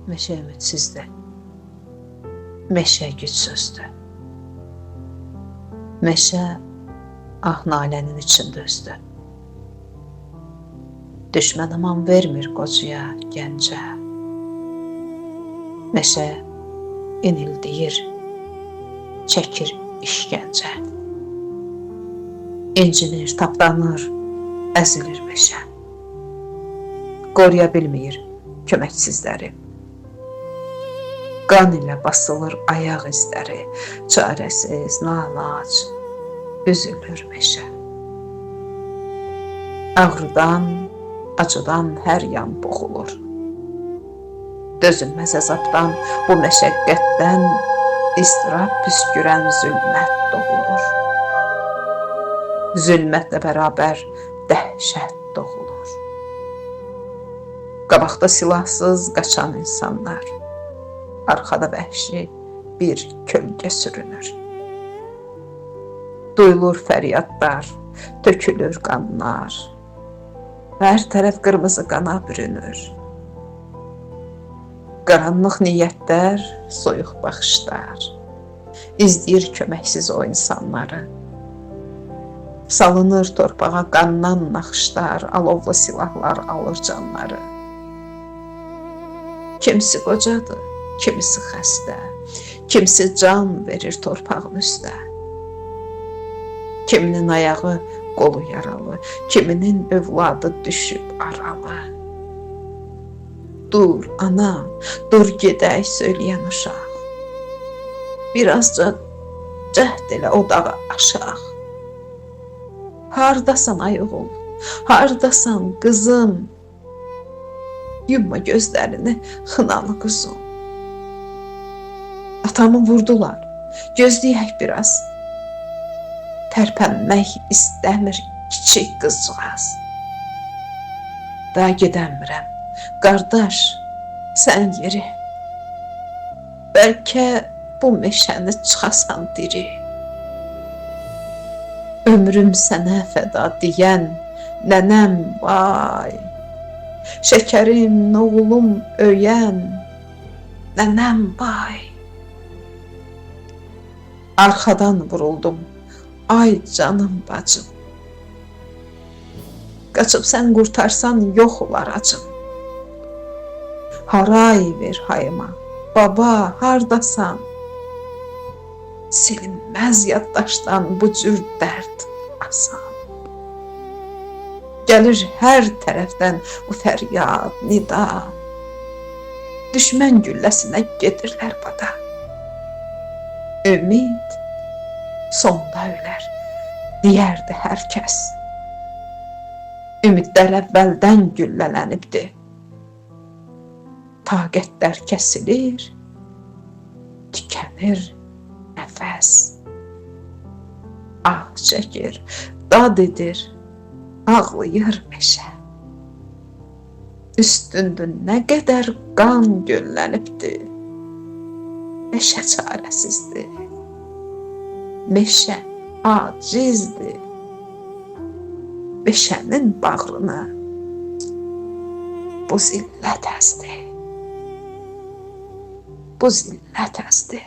Meşə ümidsizdir, meşə gücsüzdür. Meşə ah-nalənin içində üzdür. Düşmən aman vermir qocuya, gəncə. Meşə inildiyir, çəkir işgəncə. İncinir, tapdanır, əzilir meşə. Qoruya bilmir köməksizləri. Qan ilə basılır ayaq izləri, çarəsiz, nalac, üzülür meşə. Ağrıdan, acıdan hər yan boğulur. Dözülməz əzabdan, bu məşəqqətdən istirab püskürən zülmət doğulur. Zülmətlə bərabər dəhşət doğulur. Qabaqda silahsız qaçan insanlar, arxada vəhşi bir kölgə sürünür. Duyulur fəryadlar, tökülür qanlar, hər tərəf qırmızı qana bürünür. Qaranlıq niyyətlər, soyuq baxışlar, izləyir köməksiz o insanları. Salınır torpağa qandan naxışlar, alovlu silahlar alır canları. Kimisi qocadır, kimisi xəstə, kimisi can verir torpağın üstə. Kiminin ayağı, qolu yaralı, kiminin övladı düşüb aralı. Dur, ana, dur gedək söyləyən uşaq. Birazca cəhd elə o dağı aşaq. Hardasan ay oğul, hardasan qızım? Yumma gözlərini, xınalı quzum. Atamı vurdular, gözləyək biraz. Tərpənmək istəmir kiçik qızcığaz. Daha gedəmirəm, qardaş, sən yeri. Bəlkə bu meşəni çıxasan diri. Ömrüm sənə fəda deyən nənəm vay. Şəkərim, oğlum öyən nənəm vay. Arxadan vuruldum, ay canım bacım. Qaçıb sən qurtarsan yox olar acım. Haray ver hayıma, baba hardasan? Silinməz yaddaşdan bu cür dərd asan. Gəlir hər tərəfdən bu fəryad, nida. Düşmən gülləsinə gedirlər bada. Ümid sonda ölər, deyərdi hər kəs. Ümidlər əvvəldən güllələnibdir. Taqətlər kəsilir, tükənir nəfəs. Ah çəkir, dad edir, ağlayır meşə. Üstündə nə qədər qan göllənibdir. Meşə çarəsizdir. Meşə acizdir. Meşənin bağrına bu zillət əzdi. Bu zillət əzdi.